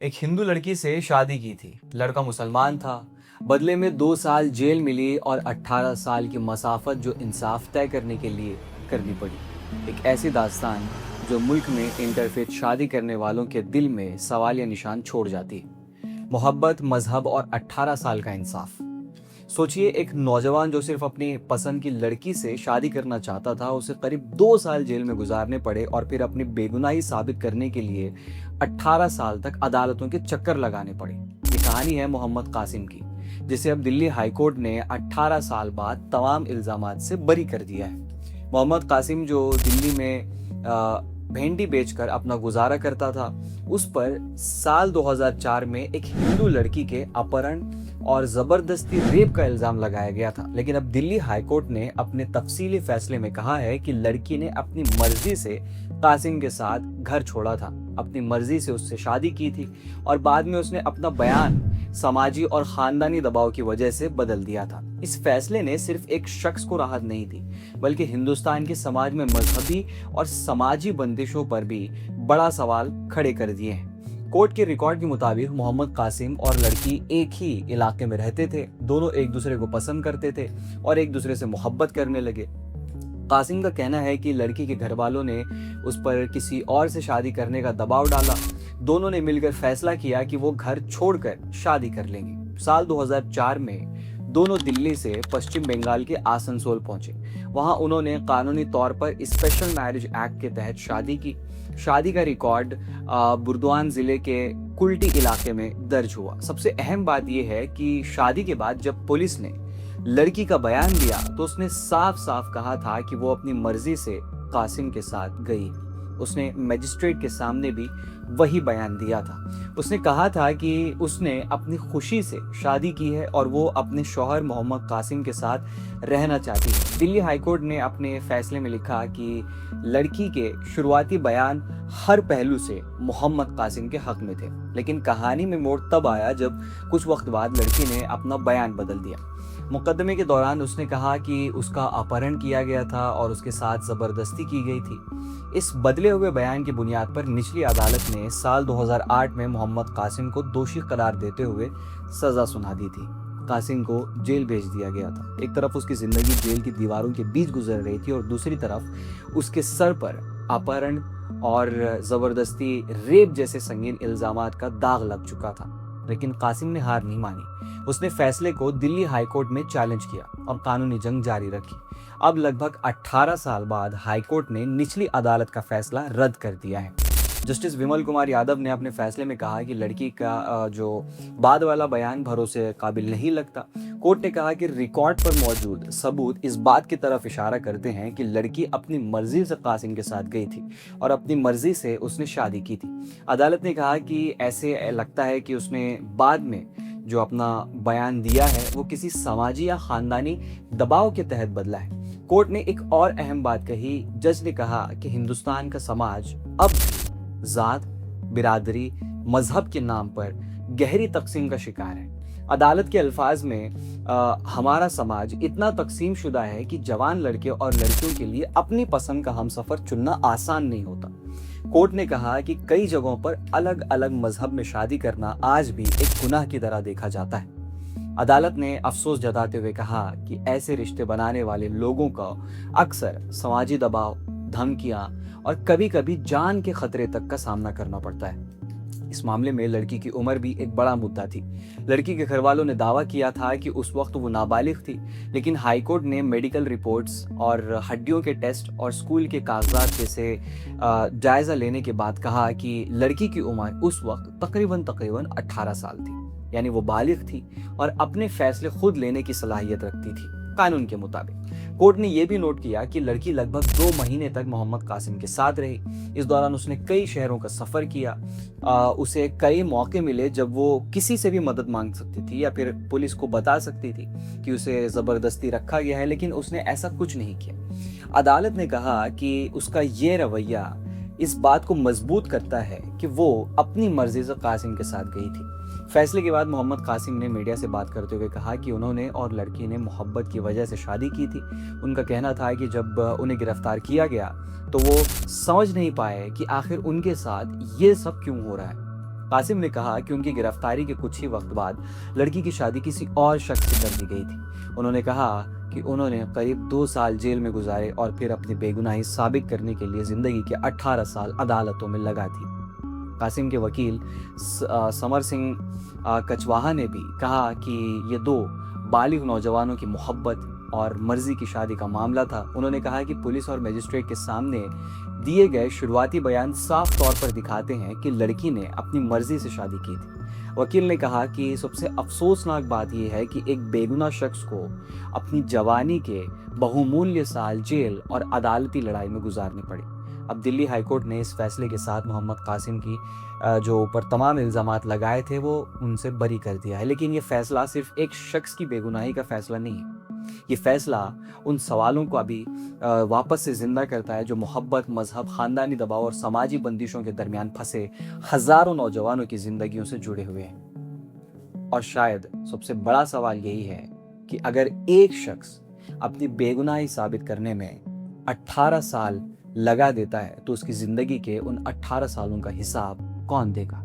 एक हिंदू लड़की से शादी की थी। लड़का मुसलमान था। बदले में 2 साल जेल मिली और 18 साल की मसाफत जो इंसाफ तय करने के लिए करनी पड़ी। एक ऐसी दास्तान जो मुल्क में इंटरफेथ शादी करने वालों के दिल में सवालिया निशान छोड़ जाती है। मोहब्बत, मजहब और 18 साल का इंसाफ। सोचिए, एक नौजवान जो सिर्फ अपनी पसंद की लड़की से शादी करना चाहता था, उसे करीब 2 साल जेल में गुजारने पड़े और फिर अपनी बेगुनाही साबित करने के लिए 18 साल तक अदालतों के चक्कर लगाने पड़े। ये कहानी है मोहम्मद कासिम की, जिसे अब दिल्ली हाईकोर्ट ने 18 साल बाद तमाम इल्जामात से बरी कर दिया है। मोहम्मद कासिम जो दिल्ली में भेंडी बेचकर अपना गुजारा करता था, उस पर साल 2004 में एक हिंदू लड़की के अपहरण और जबरदस्ती रेप का इल्जाम लगाया गया था। लेकिन अब दिल्ली हाईकोर्ट ने अपने तफसीली फैसले में कहा है कि लड़की ने अपनी मर्जी से कासिम के साथ घर छोड़ा था, अपनी मर्जी से उससे शादी की थी और बाद में उसने अपना बयान समाजी और खानदानी दबाव की वजह से बदल दिया था। इस फैसले ने सिर्फ एक शख्स को राहत नहीं दी, बल्कि हिंदुस्तान के समाज में मजहबी और समाजी बंदिशों पर भी बड़ा सवाल खड़े कर दिए हैं। कोर्ट के रिकॉर्ड के मुताबिक मोहम्मद कासिम और लड़की एक ही इलाके में रहते थे। दोनों एक दूसरे को पसंद करते थे और एक दूसरे से मोहब्बत करने लगे। कासिम का कहना है कि लड़की के घर वालों ने उस पर किसी और से शादी करने का दबाव डाला। दोनों ने मिलकर फैसला किया कि वो घर छोड़कर शादी कर लेंगे। साल 2004 में दोनों दिल्ली से पश्चिम बंगाल के आसनसोल पहुंचे। वहां उन्होंने कानूनी तौर पर स्पेशल मैरिज एक्ट के तहत शादी की। शादी का रिकॉर्ड बुर्दवान जिले के कुल्टी इलाके में दर्ज हुआ। सबसे अहम बात यह है कि शादी के बाद जब पुलिस ने लड़की का बयान दिया तो उसने साफ साफ कहा था कि वो अपनी मर्जी से कासिम के साथ गई। उसने मजिस्ट्रेट के सामने भी वही बयान दिया था। उसने कहा था कि उसने अपनी खुशी से शादी की है और वो अपने शौहर मोहम्मद कासिम के साथ रहना चाहती है। दिल्ली हाईकोर्ट ने अपने फैसले में लिखा कि लड़की के शुरुआती बयान हर पहलू से मोहम्मद कासिम के हक में थे, लेकिन कहानी में मोड़ तब आया जब कुछ वक्त बाद लड़की ने अपना बयान बदल दिया। मुकदमे के दौरान उसने कहा कि उसका अपहरण किया गया था और उसके साथ जबरदस्ती की गई थी। इस बदले हुए बयान की बुनियाद पर निचली अदालत ने साल 2008 में मोहम्मद कासिम को दोषी करार देते हुए सजा सुना दी थी। कासिम को जेल भेज दिया गया था। एक तरफ उसकी जिंदगी जेल की दीवारों के बीच गुजर रही थी और दूसरी तरफ उसके सर पर अपहरण और जबरदस्ती रेप जैसे संगीन इल्जामात का दाग लग चुका था। लेकिन कासिम ने हार नहीं मानी। उसने फैसले को दिल्ली हाईकोर्ट में चैलेंज किया और कानूनी जंग जारी रखी। अब लगभग 18 साल बाद हाईकोर्ट ने निचली अदालत का फैसला रद्द कर दिया है। जस्टिस विमल कुमार यादव ने अपने फैसले में कहा कि लड़की का जो बाद वाला बयान भरोसे काबिल नहीं लगता। कोर्ट ने कहा कि रिकॉर्ड पर मौजूद सबूत इस बात की तरफ इशारा करते हैं कि लड़की अपनी मर्जी से कासिम के साथ गई थी और अपनी मर्जी से उसने शादी की थी। अदालत ने कहा कि ऐसे लगता है कि उसने बाद में जो अपना बयान दिया है वो किसी समाजी या खानदानी दबाव के तहत बदला है। कोर्ट ने एक और अहम बात कही। जज ने कहा कि हिंदुस्तान का समाज अब जात, बिरादरी, मजहब के नाम पर गहरी तकसीम का शिकार है। अदालत के अल्फाज में हमारा समाज इतना तकसीम शुदा है कि जवान लड़के और लड़कियों के लिए अपनी पसंद का हमसफर चुनना आसान नहीं होता। कोर्ट ने कहा कि कई जगहों पर अलग अलग मजहब में शादी करना आज भी एक गुनाह की तरह देखा जाता है। अदालत ने अफसोस जताते हुए कहा कि ऐसे रिश्ते बनाने वाले लोगों का अक्सर समाजी दबाव, धमकियां और कभी कभी जान के खतरे तक का सामना करना पड़ता है। इस मामले में लड़की की उम्र भी एक बड़ा मुद्दा थी। लड़की के घर वालों ने दावा किया था कि उस वक्त वो नाबालिग थी, लेकिन हाईकोर्ट ने मेडिकल रिपोर्ट्स और हड्डियों के टेस्ट और स्कूल के कागजात जैसे जायजा लेने के बाद कहा कि लड़की की उम्र उस वक्त तकरीबन 18 साल थी, यानी वो बालिग थी और अपने फैसले खुद लेने की सलाहियत रखती थी कानून के मुताबिक। कोर्ट ने यह भी नोट किया कि लड़की लगभग 2 महीने तक मोहम्मद कासिम के साथ रही। इस दौरान उसने कई शहरों का सफर किया। उसे कई मौके मिले जब वो किसी से भी मदद मांग सकती थी या फिर पुलिस को बता सकती थी कि उसे जबरदस्ती रखा गया है, लेकिन उसने ऐसा कुछ नहीं किया। अदालत ने कहा कि उसका ये रवैया इस बात को मजबूत करता है कि वो अपनी मर्जी से कासिम के साथ गई थी। फैसले के बाद मोहम्मद कासिम ने मीडिया से बात करते हुए कहा कि उन्होंने और लड़की ने मोहब्बत की वजह से शादी की थी। उनका कहना था कि जब उन्हें गिरफ्तार किया गया तो वो समझ नहीं पाए कि आखिर उनके साथ ये सब क्यों हो रहा है। कासिम ने कहा कि उनकी गिरफ्तारी के कुछ ही वक्त बाद लड़की की शादी किसी और शख्स से कर दी गई थी। उन्होंने कहा कि उन्होंने करीब 2 साल जेल में गुजारे और फिर अपनी बेगुनाही साबित करने के लिए जिंदगी के 18 साल अदालतों में लगा दी। कासिम के वकील समर सिंह कचवाहा ने भी कहा कि ये 2 बालिग नौजवानों की मोहब्बत और मर्जी की शादी का मामला था। उन्होंने कहा कि पुलिस और मजिस्ट्रेट के सामने दिए गए शुरुआती बयान साफ तौर पर दिखाते हैं कि लड़की ने अपनी मर्जी से शादी की थी। वकील ने कहा कि सबसे अफसोसनाक बात यह है कि एक बेगुनाह शख्स को अपनी जवानी के बहुमूल्य साल जेल और अदालती लड़ाई में गुजारने पड़े। अब दिल्ली हाईकोर्ट ने इस फैसले के साथ मोहम्मद कासिम की जो ऊपर तमाम इल्ज़ामात लगाए थे वो उनसे बरी कर दिया है। लेकिन ये फैसला सिर्फ एक शख्स की बेगुनाही का फैसला नहीं है। ये फैसला उन सवालों को अभी वापस से जिंदा करता है जो मोहब्बत, मजहब, खानदानी दबाव और समाजी बंदिशों के दरमियान फंसे हजारों नौजवानों की जिंदगियों से जुड़े हुए हैं। और शायद सबसे बड़ा सवाल यही है कि अगर एक शख्स अपनी बेगुनाही साबित करने में 18 साल लगा देता है तो उसकी जिंदगी के उन 18 सालों का हिसाब कौन देगा।